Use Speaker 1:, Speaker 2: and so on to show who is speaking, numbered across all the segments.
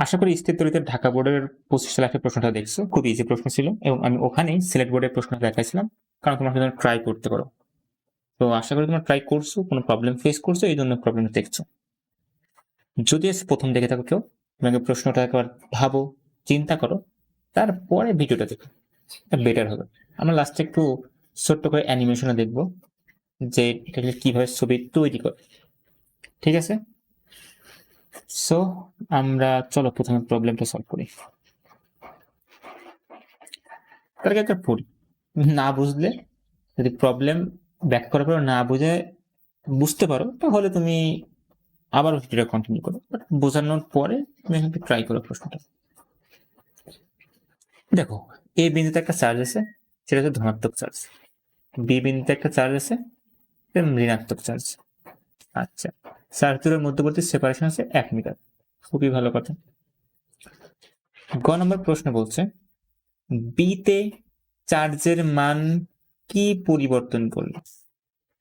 Speaker 1: আশা করি স্থির তড়িতের ঢাকা বোর্ডের 25 সালে একটা প্রশ্নটা দেখছো, খুব ইজি প্রশ্ন ছিল, এবং আমি ওখানেই সিলেট বোর্ডের প্রশ্ন দেখাইছিলাম, কারণ তোমার জন্য ট্রাই করতে পারো। তো আশা করি তোমরা ট্রাই করছো, কোনো প্রবলেম ফেস করছো, এই জন্য প্রবলেম দেখছো। যদি প্রথম দেখে থাকো কেউ, তোমাকে প্রশ্নটা একবার ভাবো, চিন্তা করো, তারপরে ভিডিওটা দেখো, বেটার হবে। আমরা লাস্টে একটু ছোট্ট করে অ্যানিমেশনে দেখবো যে এটা কিভাবে ছবি তৈরি করে, ঠিক আছে? সো আমরা চলো প্রথমে প্রবলেমটা সলভ করি। তার আগে একটা পড়ি, না বুঝলে যদি প্রবলেম ব্যাখ্যা করার পর না বুঝে বুঝতে পারো, তাহলে তুমি আবার ভিডিওটা কন্টিনিউ করো, বাট বোঝানোর পরে তুমি এখানে ট্রাই করো প্রশ্নটা। দেখো, এ বিন্দুতে একটা চার্জ আছে, সেটা হচ্ছে ধনাত্মক চার্জ। বি বিন্দুতে একটা চার্জ আছে, ঋণাত্মক চার্জ। আচ্ছা, চার্জ দুটোর মধ্যবর্তী সেপারেশন আছে 1 মিটার। খুবই ভালো কথা। গ নম্বর প্রশ্ন বলছে বিতে চার্জের মান কি পরিবর্তন করলো?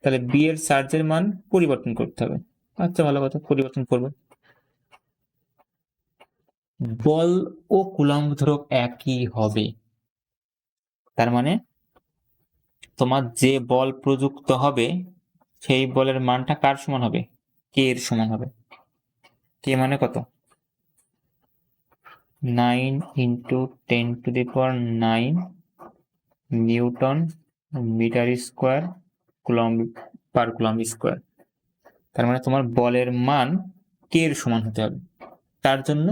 Speaker 1: তাহলে বি এর চার্জের মান পরিবর্তন করতে হবে। আচ্ছা, ভালো কথা, পরিবর্তন করবে। বল ও কুলম্ব ধ্রুবক একই হবে, তার মানে তোমার যে বল প্রযুক্ত হবে সেই বলের মানটা কার সমান হবে? কে এর সমান হবে। কে মানে কত? 9 × 10⁹ newton metre square per coulomb square. তার মানে তোমার বলের মান কে এর সমান হতে হবে। তার জন্য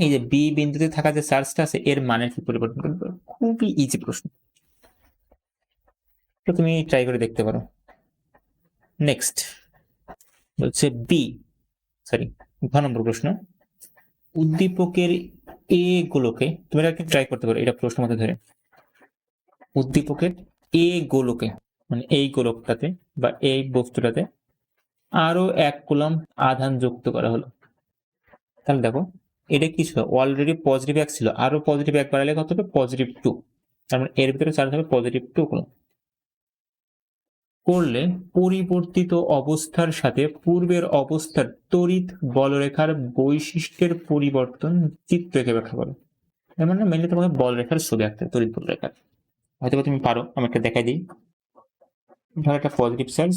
Speaker 1: এই যে বি বিন্দুতে থাকা যে চার্জটা আছে এর মানের কি পরিবর্তন করবে? খুবই ইজি প্রশ্ন, তো তুমি ট্রাই করে দেখতে পারো। নেক্সট হচ্ছে ঘ নম্বর প্রশ্ন, উদ্দীপকের এ গোলকে, তুমি এটা ট্রাই করতে পারো, এটা প্রশ্ন মধ্যে ধরে উদ্দীপকের এ গোলকে, মানে এই গোলকটাতে বা এই বস্তুটাতে আরো 1 কুলম্ব আধান যুক্ত করা হলো। তাহলে দেখো, এটা কি ছিল? অলরেডি পজিটিভ 1 ছিল, আরো পজিটিভ 1 বাড়ালে কত হবে? +2। তার মানে এর ভিতরে চার্জ হবে +2 কুলম্ব। করলে পরিবর্তিত অবস্থার সাথে পূর্বের অবস্থার তড়িৎ বলরেখার বৈশিষ্ট্যের পরিবর্তন চিত্র এঁকে ব্যাখ্যা করো। এর মানে মেনলি তোমাকে বলরেখার ছবি আঁকতে, তড়িৎ বলরেখার। হয়তো তুমি পারো, আমি একটা দেখাই দিই। ধর একটা পজিটিভ চার্জ,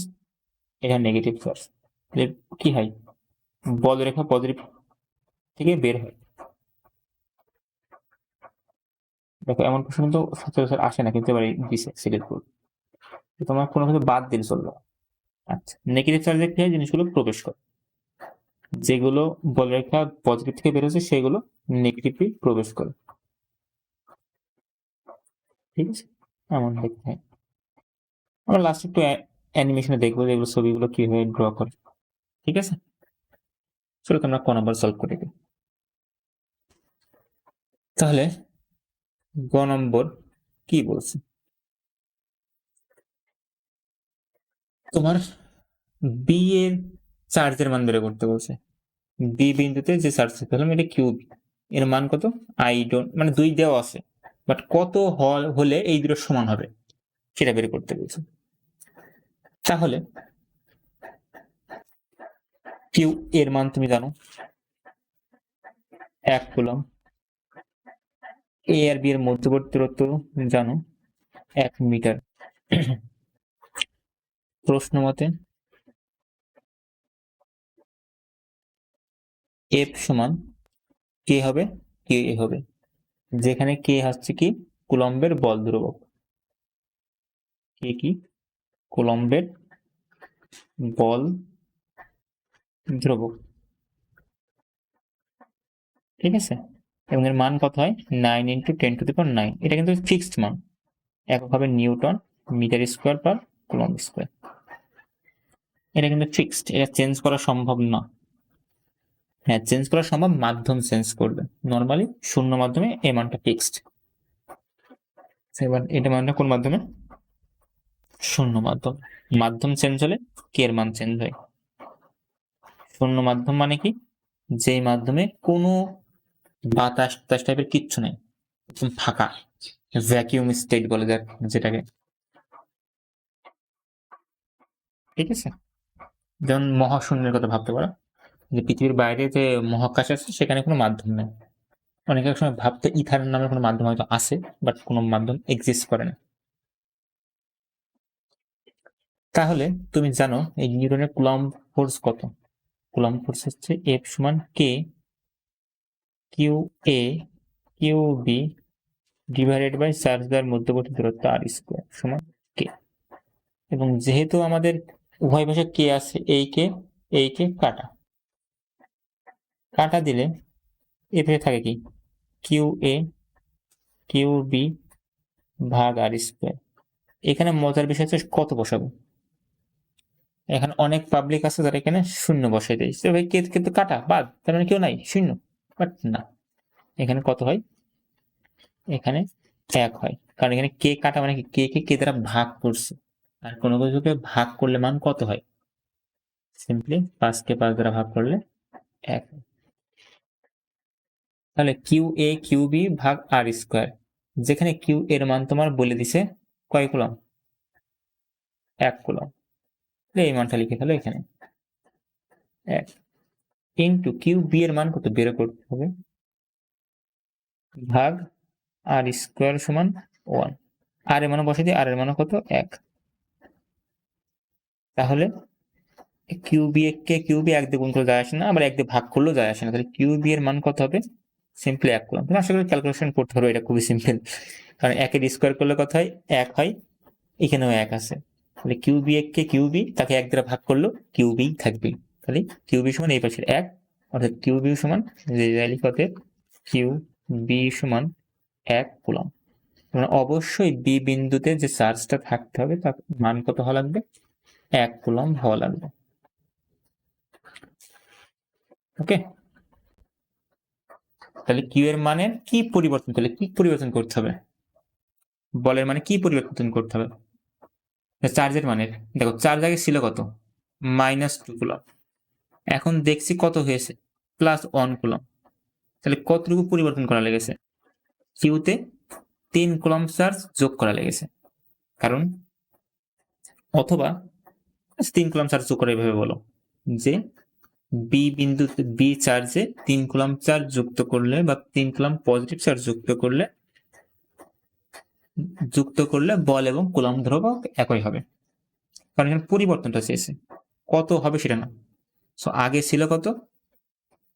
Speaker 1: এটা নেগেটিভ চার্জ, কি হয়? বলরেখা পজিটিভ থেকে বের হয়। দেখো, এমন প্রশ্ন কিন্তু সচরাচর আসে না, কিন্তু এবার দিছে সিলেক্ট করবে, তোমার কোনো কিছু বাদ দিলে চলবে। আচ্ছা, নেগেটিভ চার্জে কি হয়? জিনিসগুলো প্রবেশ করে, যেগুলো বলরেখা পজিটিভ থেকে বের হচ্ছে সেগুলো নেগেটিভলি প্রবেশ করে, ঠিক আছে? এমন দেখতে হয়। আমরা লাস্ট একটু অ্যানিমেশনে দেখবো যে এগুলো ছবিগুলো কিভাবে ড্র করে, ঠিক আছে? চলো তোমরা ক নম্বর সলভ করে দিই। তাহলে গ নম্বর কি বলছে? তোমার বি এর চার্জের মান বের করতে বলছে। বি বিন্দুতে যে চার্জ পেলাম এটা কিউব, এর মান কত? আই ডোন্ট, মানে 2 দেওয়া আছে, বাট কত হলে এই দুটো সমান হবে সেটা বের করতে বলছে। তাহলে কিউ এর মান তুমি জানো 1 কুলম্ব, এ আর বি এর মধ্যবর্তী দূরত্ব জানো 1 মিটার। প্রশ্ন মতে এফ সমান কে হবে? কে হবে, যেখানে কে হচ্ছে কি কুলম্বের বল ধ্রুবক। কে কি? কুলম্বের বল ধ্রুবক, ঠিক আছে? এবং এর মান কত হয়? 9 × 10⁹। এটা কিন্তু ফিক্সড মান, একক হবে newton metre square per coulomb square. এটা কিন্তু ফিক্সড, এটা চেঞ্জ করা সম্ভব না। হ্যাঁ, চেঞ্জ করা সম্ভব, মাধ্যম চেঞ্জ করবে। নর্মালি শূন্য মাধ্যমে এই মানটা ফিক্সড। এবার এটা মানটা কোন মাধ্যমে? শূন্য মাধ্যম। মাধ্যম চেঞ্জ হলে কে এর মান চেঞ্জ হয়। শূন্য মাধ্যম মানে কি? যেই মাধ্যমে কোনো বাতাস টাতাস টাইপের কিচ্ছু নেই, একদম ফাঁকা, ভ্যাকিউম স্টেট বলে যেটাকে, ঠিক আছে? যেমন মহাশূন্যের কথা ভাবতে পারো, যে পৃথিবীর বাইরে যে মহাকাশ আছে সেখানে কোনো মাধ্যম নেই। অনেকে এক সময় ভাবতে ইথার নামে কোনো মাধ্যম হয়তো আছে, বাট কোনো মাধ্যম এক্সিস্ট করে না। তাহলে তুমি জানো এই নিউটনের কুলম্ব ফোর্স কত? কুলম্ব ফোর্স হচ্ছে F সমান K q A q B divided by charge দেওয়ার মধ্যবর্তী দূরত্ব আর স্কোয়ার সমান K। এবং যেহেতু আমাদের উভয় পাশে K আছে, এই কে কাটা দিলে এভাবে থাকে কি কিউ এ কিউ বি ভাগ আর স্কোয়ার। এখানে মজার বিষয় হচ্ছে কত বসাবো। এখানে অনেক পাবলিক আছে যারা এখানে শূন্য বসাই দেয়, ভাই কে কিন্তু কাটা বাদ, তার মানে কেউ নাই শূন্য। বাট না, এখানে কত হয়? এখানে 1 হয়, কারণ এখানে কে কাটা মানে কি কে দ্বারা ভাগ করছে, আর কোনো কিছুকে ভাগ করলে মান কত হয়? সিম্পলি 5 কে 5 দ্বারা ভাগ করলে 1। তাহলে কিউ এ কিউ বি ভাগ আর স্কোয়ার, যেখানে কিউ এর মান তোমার বলে দিছে কয় কুলম? 1 কুলম। এই মানটা লিখে ফেলো এখানে 1 ইন্টু কিউ বি এর মান কত বের করতে হবে, ভাগ আর স্কোয়ার সমান 1। আর এর মান বসে দিই, আর এর মান কত? 1। তাহলে কিউবি কে কিউবি 1 দিয়ে গুণ করে যায় আসে না, আবার 1 দিয়ে ভাগ করলেও যায় আসে না। তাহলে কিউবি এর মান কত হবে? সিম্পলি 1 করলাম। তুমি আশা করি ক্যালকুলেশন করতে পারো, এটা খুবই সিম্পল। কারণ 1 এর স্কোয়ার করলে কত হয়? 1 হয়, এখানেও 1 আছে। তাহলে কিউবি কে কিউবি, তাকে 1 দ্বারা ভাগ করলেও কিউবি থাকবে। তাহলে কিউবি সমান এই পাশের 1, অর্থাৎ কিউবি সমান কত? কিউবি সমান 1 কুলম। মানে অবশ্যই বি বিন্দুতে যে চার্জটা থাকতে হবে তার মান কত হওয়া লাগবে? 1 কুলম হওয়া লাগবে। ওকে, তাহলে কিউ এর মানে কি পরিবর্তন করলে কি পরিবর্তন করতে হবে? বলের মানে কি পরিবর্তন করতে হবে? চার্জের মানের, দেখো চার্জ আগে ছিল কত? -2 কুলম, এখন দেখছি কত হয়েছে? +1 কুলম। তাহলে কতটুকু পরিবর্তন করা লেগেছে? কিউতে 3 কুলম চার্জ যোগ করা লেগেছে। কারণ অথবা 3 কুলম চার্জ যোগ করে এভাবে বলো যে বি বিন্দুতে বি চার্জে 3 কুলম চার্জ যুক্ত করলে বা 3 কুলম পজিটিভ চার্জ যুক্ত করলে বল এবং কুলম ধ্রুবক একই হবে। কারণ এখানে পরিবর্তনটা চেয়েছে, কত হবে সেটা না। সো আগে ছিল কত?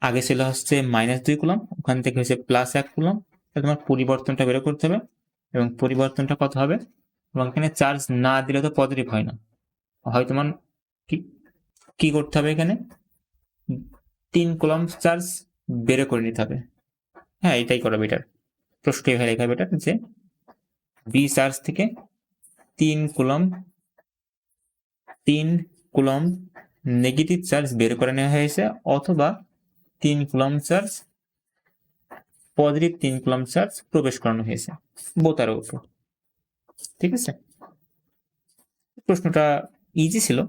Speaker 1: আগে ছিল হচ্ছে -2 কুলম, ওখান থেকে হচ্ছে +1 কুলম। তাহলে তোমার পরিবর্তনটা বের করতে হবে, এবং পরিবর্তনটা কত হবে? এবং এখানে চার্জ না দিলে তো পজিটিভ হয় না, হয় তোমার কি করতে হবে? এখানে 3 কুলম চার্জ বের করে নিতে হবে। হ্যাঁ, এটাই করা বেটার। প্রশ্নটি এভাবে লেখা বেটার যে বি চার্জ থেকে 3 কুলম নেগেটিভ চার্জ বের করে নেওয়া হয়েছে, অথবা 3 coulomb charge positive 3 coulomb charge প্রবেশ করানো হয়েছে বোতার উপর। ঠিক আছে, প্রশ্নটা ইজি ছিল,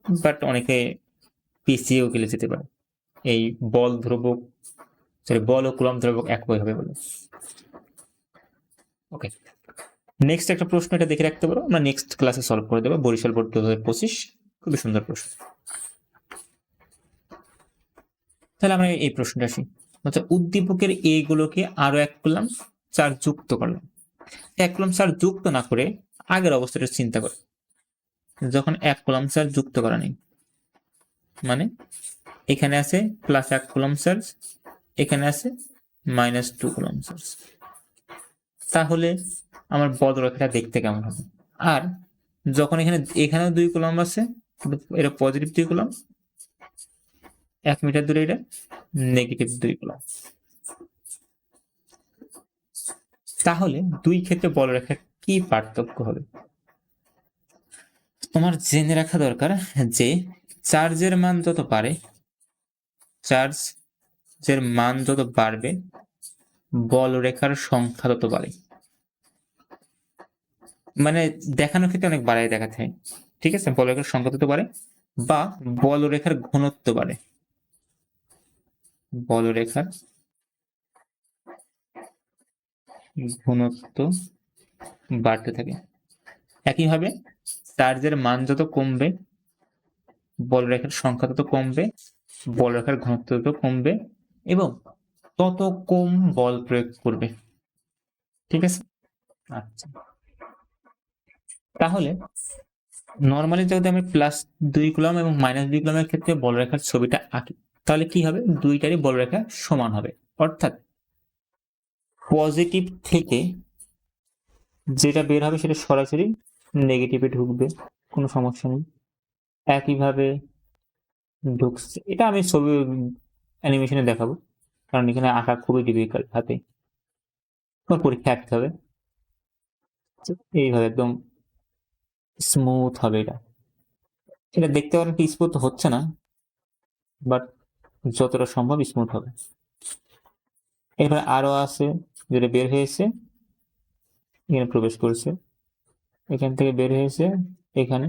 Speaker 1: বাট অনেকে পিছিয়েও গেলে যেতে পারে এই বল ও কুলম ধ্রুবক একই হবে বলে। ওকে, নেক্সট একটা প্রশ্ন এটা দেখে রাখতে পারো, আমরা নেক্সট ক্লাসে সলভ করে দেবো। বরিশাল বোর্ড 2025, খুবই সুন্দর প্রশ্ন। তাহলে আমরা এই প্রশ্নটা আসি, আচ্ছা উদ্দীপকের এ গুলোকে আরো 1 কুলম চার্জ যুক্ত করলাম। 1 কুলম চার্জ যুক্ত না করে আগের অবস্থাটা চিন্তা করো, যখন 1 কুলম চার্জ যুক্ত করা নেই, মানে এখানে আছে +1 কুলম চার্জ, এখানে আছে -2 কুলম চার্জ। তাহলে আমার বদরেখাটা দেখতে কেমন হবে? আর যখন এখানেও 2 কুলম আছে, এটা পজিটিভ 2 কুলম, 1 মিটার দূরে এটা নেগেটিভ 2 কুলম। তাহলে দুই ক্ষেত্রে বলরেখার কি পার্থক্য হবে? তোমার জেনে রাখা দরকার যে চার্জের মান যত বাড়বে বলরেখার সংখ্যা তত বাড়ে। মানে দেখানোর ক্ষেত্রে অনেক বাড়ায় দেখাতে হয়, ঠিক আছে? বলরেখার সংখ্যা তত বাড়ে বা বলরেখার ঘনত্ব বাড়ে, বলরেখার ঘনত্ব বাড়তে থাকে। একইভাবে চার্জের মান যত কমবে বলরেখার সংখ্যা তত কমবে বলরেখার ঘনত্ব তত কমবে এবং তত কম বল প্রয়োগ করবে। ঠিক আছে, আচ্ছা তাহলে নর্মালি যদি আমি +2 কুলম্ব এবং -2 কুলম্বের ক্ষেত্রে বলরেখার ছবিটা আঁকি তাহলে কি হবে, দুইটারই বলরেখা সমান হবে, অর্থাৎ পজিটিভ থেকে যেটা বের হবে সেটা সরাসরি নেগেটিভে ঢুকবে, কোনো সমস্যা নেই। একইভাবে ঢুকছে, এটা আমি ছবি অ্যানিমেশনে দেখাবো কারণ এখানে আঁকা খুবই ডিফিকাল্ট, হাতে তোমার পরীক্ষা আঁকতে হবে এইভাবে একদম স্মুথ হবে। এটা দেখতে পারেন কি স্মুথ হচ্ছে না, বাট যতটা সম্ভব স্মুথ হবে। এরপরে আরো আছে যেটা বের হয়েছে এখানে প্রবেশ করছে, এখান থেকে বের হয়েছে এখানে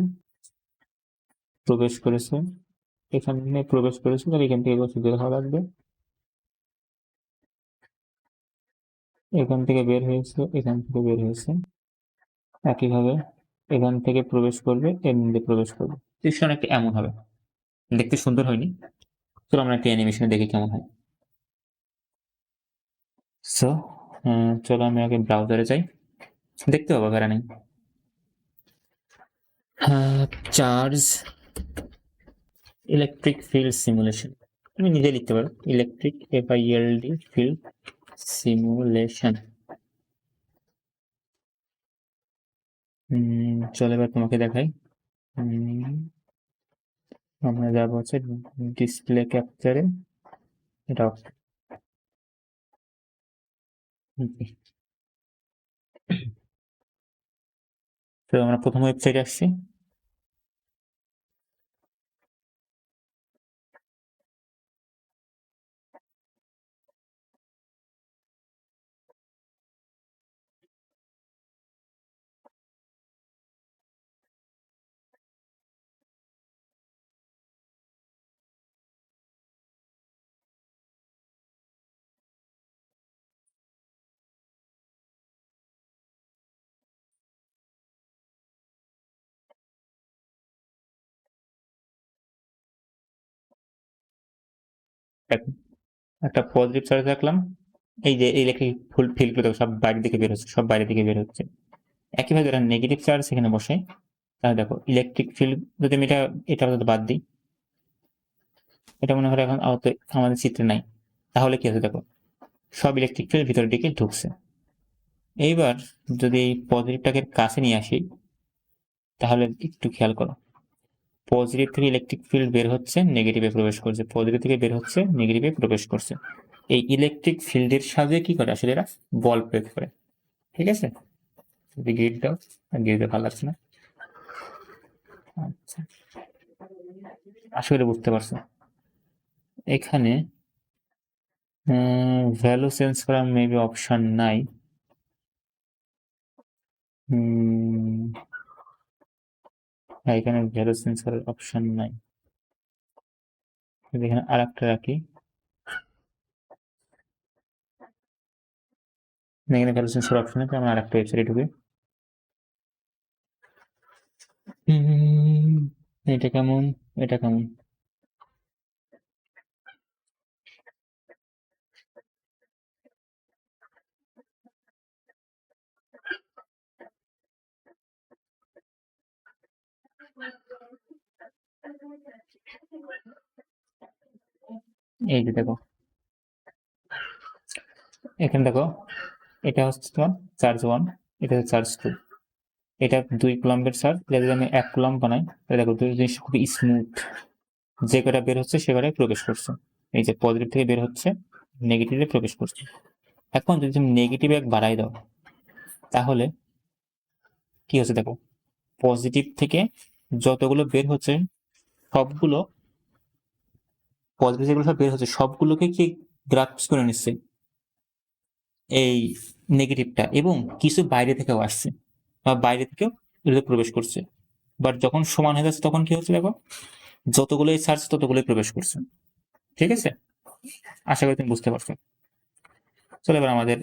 Speaker 1: প্রবেশ করেছে, এখানে প্রবেশ করেছে, তাহলে এখান থেকে বের হওয়া লাগবে, এখান থেকে বের হয়েছে, এখান থেকে বের হয়েছে, একইভাবে এখান থেকে প্রবেশ করবে, এর মধ্যে প্রবেশ করবে। দৃশ্য অনেকটা এমন হবে, দেখতে সুন্দর হয়নি? চলো আমরা একটা অ্যানিমেশনে দেখি কেমন হয়। সো চলো আমি আগে ব্রাউজারে যাই, দেখতে পাবো প্যারা নেই। চার্জ ইলেকট্রিক ফিল্ড সিমুলেশন, আমি নিজে লিখতে পারো, ইলেকট্রিক FILD ফিল্ড সিমুলেশন। চলো এবার তোমাকে দেখাই। আমরা যাবো হচ্ছে ডিসপ্লে ক্যাপচারে, এটা তো আমরা প্রথম ওয়েবসাইটে আসছি, একটা পজিটিভ চার্জ রাখলাম, এই যে ইলেকট্রিক ফিল্ডগুলো সব বাইরের দিকে বের হচ্ছে, সব বাইরের দিকে বের হচ্ছে। একইভাবে যারা নেগেটিভ চার্জ এখানে বসে, তাহলে দেখো ইলেকট্রিক ফিল্ড যদি আমি এটা বাদ দিই, এটা মনে হয় এখন আমাদের চিত্রে নাই, তাহলে কি হচ্ছে দেখো সব ইলেকট্রিক ফিল্ড ভিতরের দিকে ঢুকছে। এইবার যদি এই পজিটিভটাকে কাছে নিয়ে আসি তাহলে একটু খেয়াল করো, পজিটিভ থেকে ইলেকট্রিক ফিল্ড বের হচ্ছে, নেগেটিভে প্রবেশ করছে, পজিটিভ থেকে বের হচ্ছে, নেগেটিভে প্রবেশ করছে। এই ইলেকট্রিক ফিল্ডের সাহায্যে কি করে আসলে এরা বল প্রয়োগ করে। ঠিক আছে, যদি গ্রিড দাও, গ্রিডে ভালো লাগছে না, আচ্ছা আসলে বুঝতে পারছো। এখানে ভ্যালু চেঞ্জ করা মেবি অপশন নাই, এখানে ভ্যালু চেঞ্জ করার অপশন নাই, এখানে আর একটা রাখি, এখানে ভ্যালু চেঞ্জ করার অপশন আছে, আমরা আর একটা ওয়েবসাইটে ঢুকে এটা কেমন, এটা কেমন, এই যে দেখো এখানে দেখো, এটা হচ্ছে তোমার চার্জ 1, এটা হচ্ছে চার্জ 2, এটা 2 কুলম্বের চার্জ, যদি আমি 1 কুলম্ব বানাই তাহলে দেখো দুই জিনিস খুবই স্মুথ, যে কটা বের হচ্ছে সে কটাই প্রবেশ করছে, এই যে পজিটিভ থেকে বের হচ্ছে, নেগেটিভে প্রবেশ করছে। এখন যদি তুমি নেগেটিভ এক বাড়াই দাও তাহলে কি হচ্ছে দেখো, পজিটিভ থেকে যতগুলো বের হচ্ছে সবগুলো, পজিটিভ যেগুলো সব বের হচ্ছে সবগুলোকে কি গ্রাস্প করে নিচ্ছে এই নেগেটিভটা, এবং কিছু বাইরে থেকেও আসছে বা বাইরে থেকেও প্রবেশ করছে। বাট যখন সমান হয়ে যাচ্ছে তখন কি হচ্ছে দেখো, যতগুলোই চার্জ ততগুলোই প্রবেশ করছে। ঠিক আছে, আশা করি তুমি বুঝতে পারছো। চলো এবার আমাদের